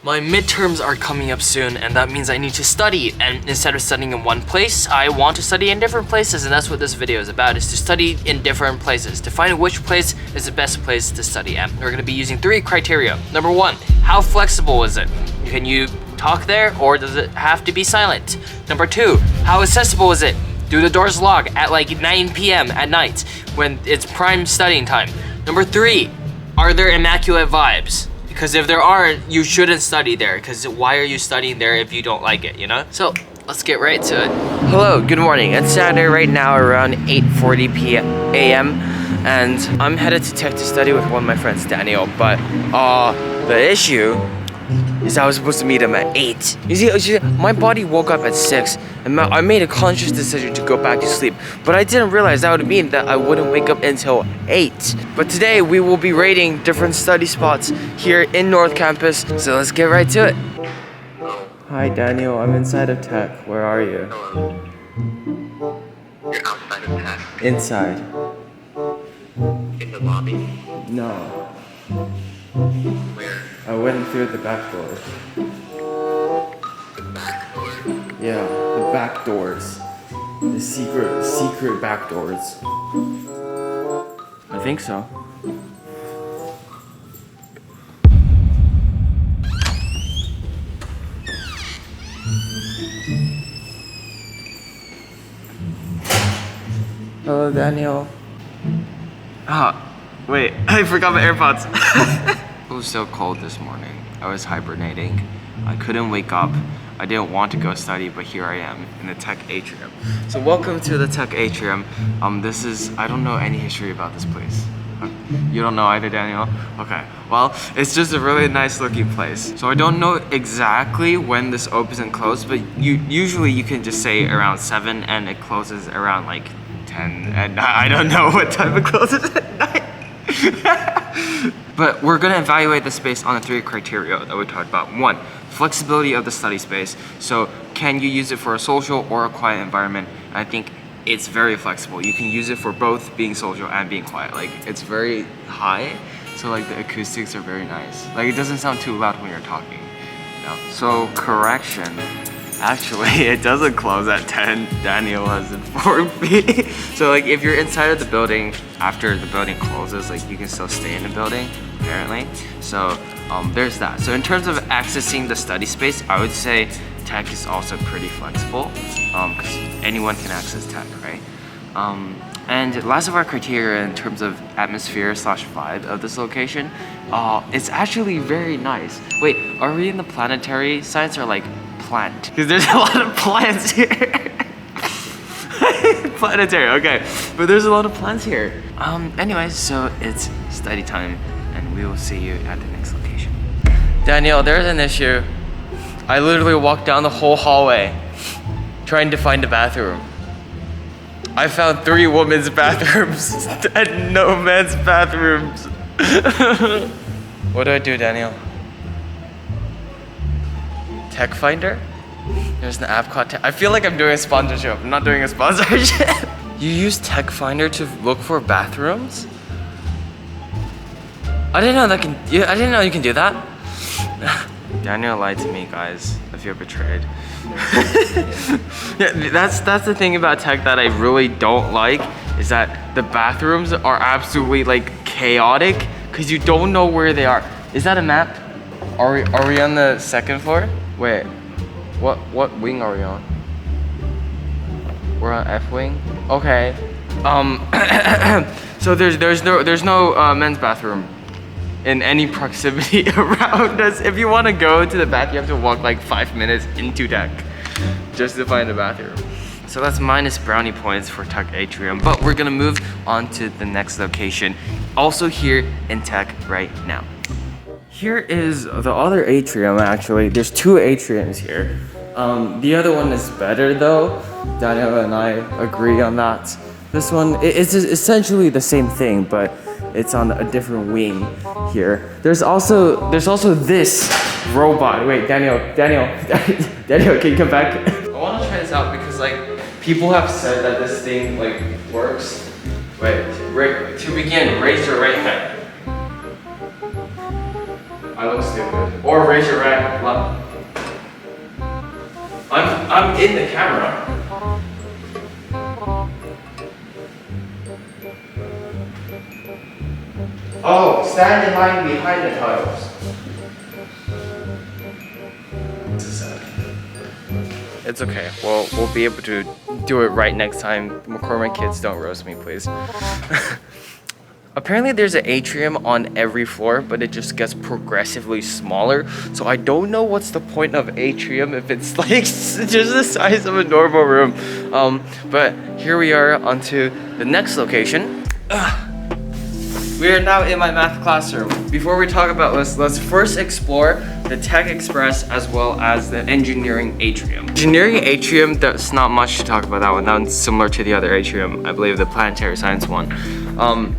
My midterms are coming up soon, and that means I need to study. And instead of studying in one place, I want to study in different places, and that's what this video is about, is to study in different places, to find which place is the best place to study at. We're gonna be using 3 criteria. Number 1, how flexible is it? Can you talk there, or does it have to be silent? Number 2, how accessible is it? Do the doors lock at like 9 p.m. at night when it's prime studying time? Number 3, are there immaculate vibes? Because if there aren't, you shouldn't study there, because why are you studying there if you don't like it, you know? So let's get right to it. Hello, good morning. It's Saturday right now around 8:40 a.m. and I'm headed to Tech to study with one of my friends, Daniel, but the issue is I was supposed to meet him at 8. You see, my body woke up at 6 and I made a conscious decision to go back to sleep, but I didn't realize that would mean that I wouldn't wake up until 8. But today we will be rating different study spots here in North Campus, so let's get right to it. Hi Daniel, I'm inside of Tech. Where are you? You're outside of Tech. Inside. In the lobby? No. Where? I went through the back door. The back door? Yeah, the back doors. The secret back doors. I think so. Hello, Daniel. Wait, I forgot my AirPods. It was so cold this morning. I was hibernating. I couldn't wake up. I didn't want to go study, but here I am in the Tech Atrium. So welcome to the Tech Atrium. I don't know any history about this place. You don't know either, Daniel? Okay, well, it's just a really nice looking place. So I don't know exactly when this opens and closes, but usually you can just say around 7 and it closes around like 10 at night. I don't know what time it closes at night. But we're gonna evaluate the space on the 3 criteria that we talked about. 1, flexibility of the study space. So can you use it for a social or a quiet environment? I think it's very flexible. You can use it for both being social and being quiet. Like, it's very high, so like the acoustics are very nice. Like, it doesn't sound too loud when you're talking. You know? So correction. Actually, it doesn't close at 10. Daniel has informed me. So like if you're inside of the building, after the building closes, like you can still stay in the building, apparently. So there's that. So in terms of accessing the study space, I would say Tech is also pretty flexible because anyone can access Tech, right? And last of our criteria in terms of atmosphere / vibe of this location, it's actually very nice. Wait, are we in the planetary science or like plant? Because there's a lot of plants here. Planetary, okay. But there's a lot of plants here. Anyways, so it's study time and we will see you at the next location. Daniel, there's an issue. I literally walked down the whole hallway trying to find a bathroom. I found 3 women's bathrooms and no men's bathrooms. What do I do, Daniel? Tech Finder? There's an app called Tech. I feel like I'm doing a sponsorship. I'm not doing a sponsorship. You use Tech Finder to look for bathrooms? I didn't know you can do that. Daniel lied to me, guys. I feel betrayed. Yeah, that's the thing about Tech that I really don't like, is that the bathrooms are absolutely like chaotic because you don't know where they are. Is that a map? Are we on the 2nd floor? Wait, what wing are we on? We're on F wing. Okay. So there's no men's bathroom in any proximity around us. If you want to go to the bath, you have to walk like 5 minutes into Tech just to find a bathroom. So that's minus brownie points for Tech Atrium, but we're gonna move on to the next location, also here in Tech right now. Here is the other atrium, actually. There's 2 atriums here. The other one is better though. Daniel and I agree on that. This one, it's essentially the same thing, but it's on a different wing here. There's also this robot. Wait, Daniel, can you come back? I want to try this out because like people have said that this thing like works. Wait, to begin, raise your right hand. I look stupid. Or raise your hand. I'm in the camera. Oh, stand in line behind the tiles. It's okay. We'll be able to do it right next time. McCormick kids, don't roast me, please. Apparently there's an atrium on every floor, but it just gets progressively smaller. So I don't know what's the point of atrium if it's like just the size of a normal room. But here we are onto the next location. We are now in my math classroom. Before we talk about this, let's first explore the Tech Express as well as the engineering atrium. Engineering atrium, there's not much to talk about that one. That one's similar to the other atrium, I believe the planetary science one.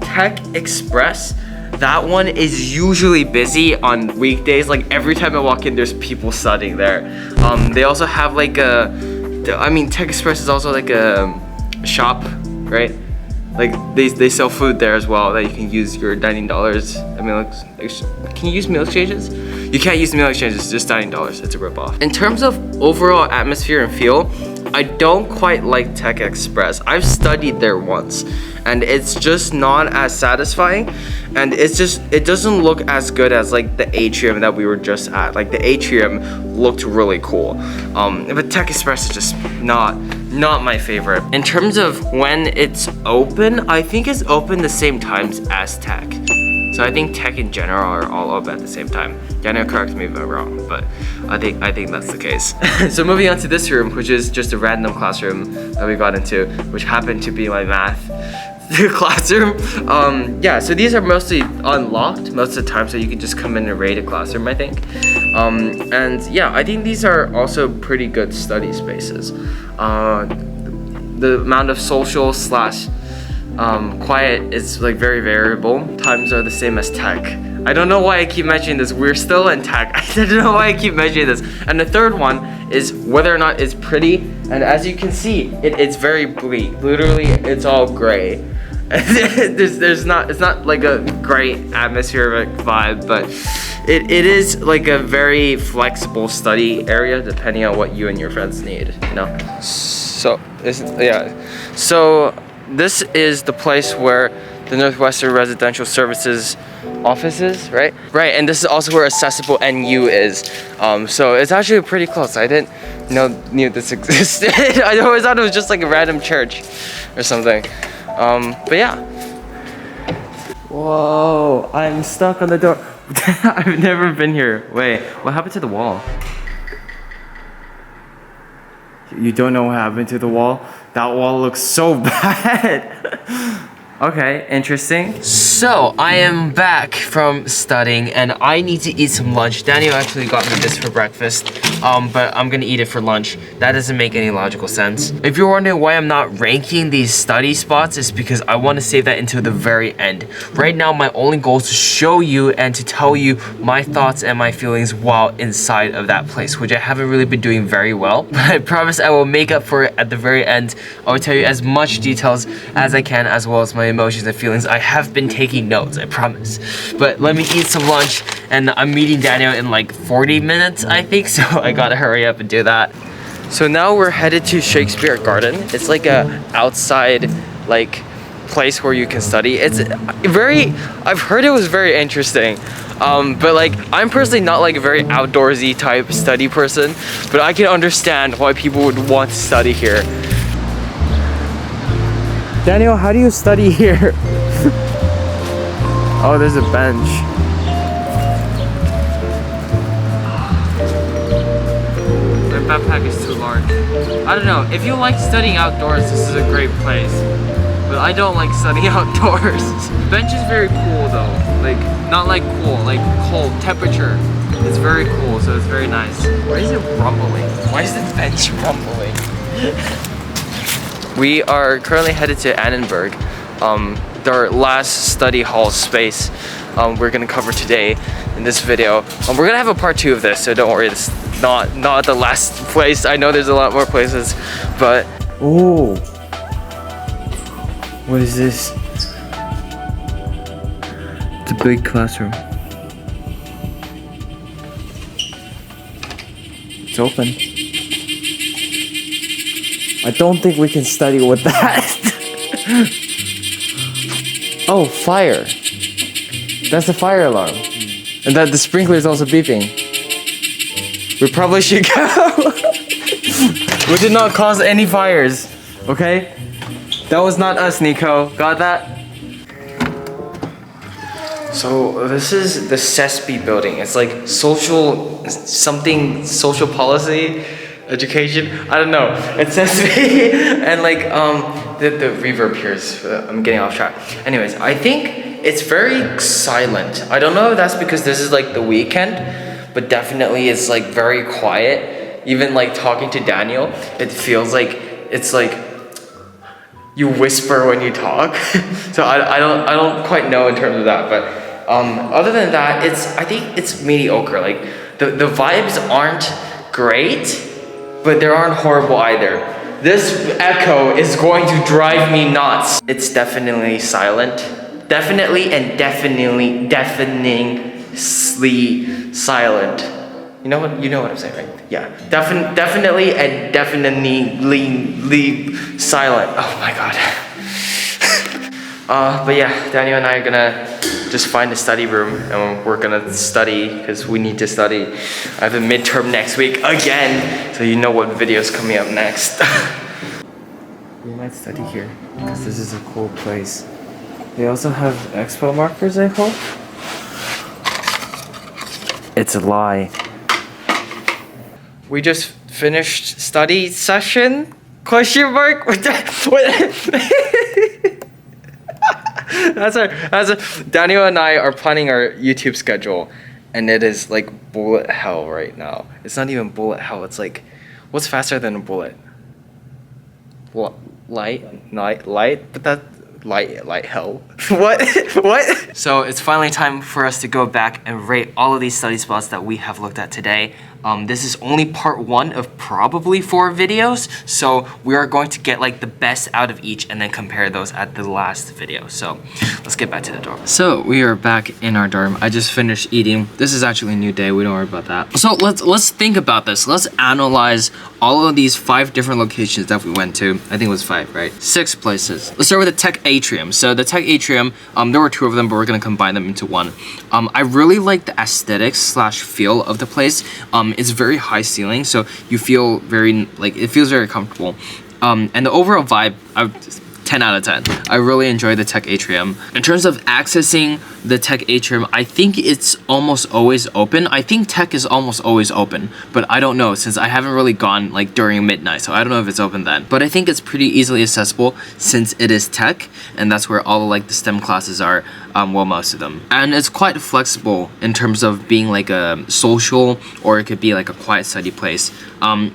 Tech Express, that one is usually busy on weekdays. Like every time I walk in, there's people studying there. They also have like Tech Express is also like a shop, right? Like they sell food there as well that you can use your dining dollars. I mean, like, can you use meal exchanges? You can't use meal exchanges, just dining dollars. It's a ripoff. In terms of overall atmosphere and feel, I don't quite like Tech Express. I've studied there once, and it's just not as satisfying, and it doesn't look as good as like the atrium that we were just at. Like the atrium looked really cool, but Tech Express is just not my favorite. In terms of when it's open, I think it's open the same times as Tech. So I think Tech in general are all open at the same time. Daniel, correct me if I'm wrong, but I think that's the case. So moving on to this room, which is just a random classroom that we got into, which happened to be my math classroom. Yeah, so these are mostly unlocked most of the time, so you can just come in and raid a classroom, I think. And yeah, I think these are also pretty good study spaces. The amount of social slash quiet is like very variable. Times are the same as Tech. I don't know why I keep mentioning this. We're still in Tech. I don't know why I keep mentioning this. And the third one is whether or not it's pretty. And as you can see, it's very bleak. Literally, it's all gray. It's not like a great atmospheric vibe, but it is like a very flexible study area depending on what you and your friends need, you know? So this is the place where the Northwestern Residential Services offices, right? Right, and this is also where Accessible NU is. So it's actually pretty close. I didn't knew this existed. I always thought it was just like a random church or something. But yeah. Whoa, I'm stuck on the door. I've never been here. Wait, what happened to the wall? You don't know what happened to the wall? That wall looks so bad. Okay, interesting. So I am back from studying and I need to eat some lunch. Daniel actually got me this for breakfast, but I'm gonna eat it for lunch. That doesn't make any logical sense. If you're wondering why I'm not ranking these study spots, it's because I want to save that until the very end. Right now, my only goal is to show you and to tell you my thoughts and my feelings while inside of that place, which I haven't really been doing very well. But I promise I will make up for it at the very end. I will tell you as much details as I can, as well as my emotions and feelings. I have been taking notes, I promise. But let me eat some lunch, and I'm meeting Daniel in like 40 minutes, I think, so I gotta hurry up and do that. So now we're headed to Shakespeare Garden. It's like a outside like place where you can study. It's I've heard it was very interesting. But like I'm personally not like a very outdoorsy type study person, but I can understand why people would want to study here. Daniel, how do you study here? Oh, there's a bench. My backpack is too large. I don't know, if you like studying outdoors, this is a great place. But I don't like studying outdoors. The bench is very cool though. Like, not like cool, like cold, temperature. It's very cool, so it's very nice. Why is it rumbling? Why is the bench rumbling? We are currently headed to Annenberg, our last study hall space we're gonna cover today in this video. We're gonna have a part 2 of this, so don't worry, it's not the last place. I know there's a lot more places, but oh, what is this? It's a big classroom. It's open. I don't think we can study with that. Oh, fire. That's the fire alarm. And that the sprinkler is also beeping. We probably should go. We did not cause any fires, okay? That was not us, Nico. Got that? So this is the CESP building. It's like social policy, education. I don't know. It's CESP and like the reverb here is. I'm getting off track. Anyways, I think it's very silent. I don't know if that's because this is like the weekend, but definitely it's like very quiet. Even like talking to Daniel, it feels like it's like you whisper when you talk. So I don't quite know in terms of that, but other than that, I think it's mediocre. Like the vibes aren't great, but they aren't horrible either. This echo is going to drive me nuts. It's definitely silent. Definitely and deafeningly silent. You know what I'm saying, right? Yeah. Definitely and definitely silent. Oh my god. But yeah, Daniel and I are gonna just find a study room and we're gonna study because we need to study. I have a midterm next week again, so you know what video is coming up next. We might study here because this is a cool place. They also have expo markers, I hope. It's a lie. We just finished study session? Question mark? Daniel and I are planning our YouTube schedule, and it is like bullet hell right now. It's not even bullet hell. It's like, what's faster than a bullet? Light, but that light hell. What? So it's finally time for us to go back and rate all of these study spots that we have looked at today. This is only part 1 of probably 4 videos, so we are going to get like the best out of each and then compare those at the last video. So let's get back to the dorm. So we are back in our dorm. I just finished eating. This is actually a new day. We don't worry about that. So let's think about this. Let's analyze all of these 5 different locations that we went to. I think it was 5, right? 6 places. Let's start with the tech atrium. So the tech atrium, there were 2 of them, but we're gonna combine them into 1. I really like the aesthetics / feel of the place. It's very high ceiling, so you feel very, like, it feels very comfortable. And the overall vibe, 10 out of 10. I really enjoy the tech atrium. In terms of accessing the tech atrium, I think it's almost always open. I think tech is almost always open, but I don't know since I haven't really gone like during midnight, so I don't know if it's open then. But I think it's pretty easily accessible since it is tech, and that's where all of like the STEM classes are, well, most of them. And it's quite flexible in terms of being like a social, or it could be like a quiet study place.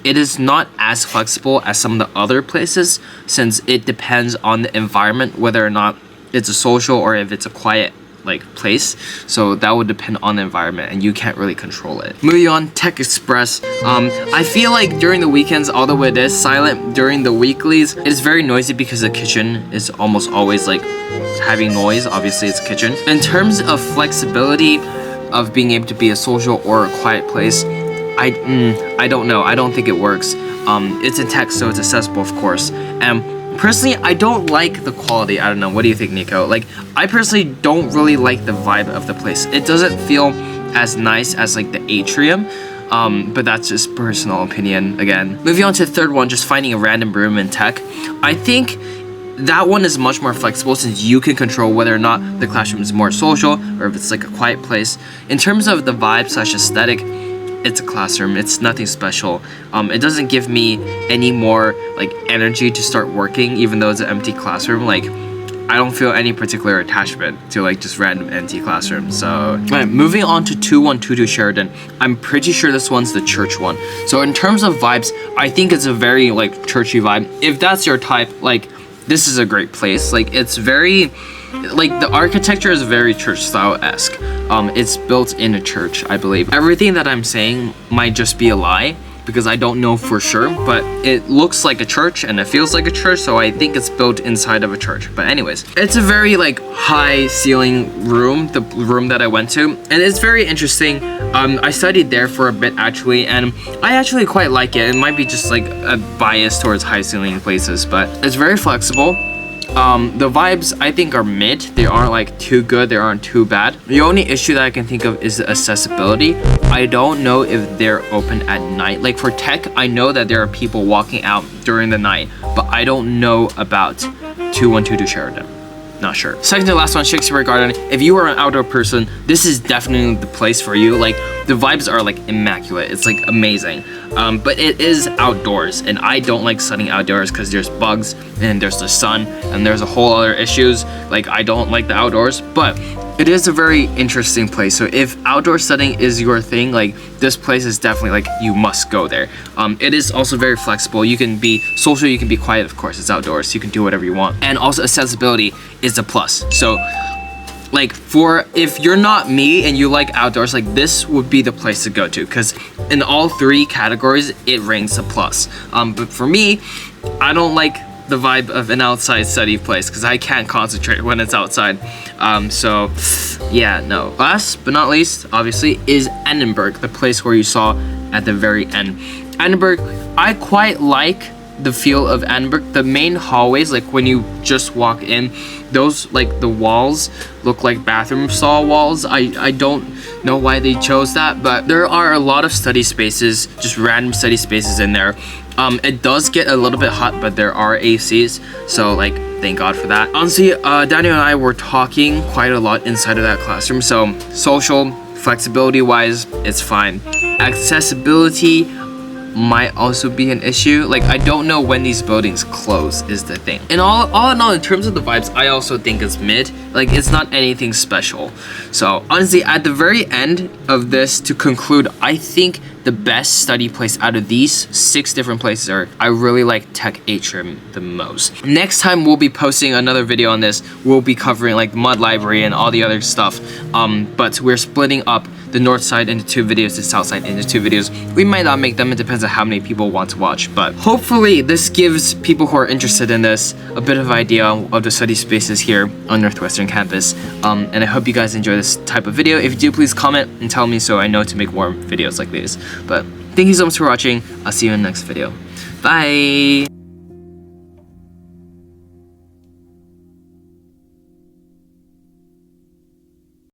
It is not as flexible as some of the other places since it depends on the environment, whether or not it's a social or if it's a quiet like place. So that would depend on the environment and you can't really control it. Moving on, Tech Express. I feel like during the weekends, although it is silent, during the weeklies, it is very noisy because the kitchen is almost always like having noise. Obviously it's a kitchen. In terms of flexibility of being able to be a social or a quiet place, I don't know. I don't think it works. It's in tech, so it's accessible, of course. And personally, I don't like the quality. I don't know. What do you think, Nico? Like, I personally don't really like the vibe of the place. It doesn't feel as nice as like the atrium. But that's just personal opinion again. Moving on to the third one, just finding a random room in tech. I think that one is much more flexible since you can control whether or not the classroom is more social or if it's like a quiet place. In terms of the vibe / aesthetic, it's a classroom. It's nothing special. It doesn't give me any more like energy to start working, even though it's an empty classroom. Like, I don't feel any particular attachment to like just random empty classrooms. So, right, moving on to 2122 Sheridan. I'm pretty sure this one's the church one. So in terms of vibes, I think it's a very like churchy vibe. If that's your type, like this is a great place. Like it's very, like the architecture is very church style-esque. It's built in a church, I believe. Everything that I'm saying might just be a lie, because I don't know for sure, but it looks like a church and it feels like a church, so I think it's built inside of a church. But anyways, it's a very like high ceiling room, the room that I went to, and it's very interesting. I studied there for a bit actually, and I actually quite like it. It might be just like a bias towards high ceiling places, but it's very flexible. The vibes I think are mid. They aren't like too good, they aren't too bad. The only issue that I can think of is the accessibility. I don't know if they're open at night. Like for tech, I know that there are people walking out during the night, but I don't know about 2122 Sheridan. Not sure. Second to last one, Shakespeare Garden. If you are an outdoor person, this is definitely the place for you. Like the vibes are like immaculate. It's like amazing. But it is outdoors, and I don't like studying outdoors because there's bugs and there's the sun and there's a whole other issues. Like I don't like the outdoors, but it is a very interesting place. So if outdoor studying is your thing, like this place is definitely like you must go there. It is also very flexible. You can be social, you can be quiet, of course, it's outdoors, so you can do whatever you want. And also accessibility is a plus. So like for if you're not me and you like outdoors, like this would be the place to go to, because in all three categories it ranks a plus. But for me, I don't like the vibe of an outside study place because I can't concentrate when it's outside. So yeah, no. Last but not least, obviously, is Edinburgh, the place where you saw at the very end. Edinburgh, I quite like the feel of Edinburgh. The main hallways, like when you just walk in, those like the walls look like bathroom stall walls. I don't know why they chose that, but there are a lot of study spaces, just random study spaces in there. It does get a little bit hot, but there are ACs, so like thank God for that. Honestly, Daniel and I were talking quite a lot inside of that classroom, so social, flexibility wise, it's fine. Accessibility might also be an issue. Like I don't know when these buildings close is the thing. And all in all, in terms of the vibes, I also think it's mid. Like it's not anything special. So honestly, at the very end of this, to conclude, I think the best study place out of these 6 different places are, I really like Tech Atrium the most. Next time we'll be posting another video on this. We'll be covering like the Mud Library and all the other stuff. But we're splitting up the north side into 2 videos, the south side into 2 videos. We might not make them, it depends on how many people want to watch, but hopefully this gives people who are interested in this a bit of idea of the study spaces here on Northwestern campus. And I hope you guys enjoy this type of video. If you do, please comment and tell me so I know to make more videos like this. But thank you so much for watching. I'll see you in the next video. Bye!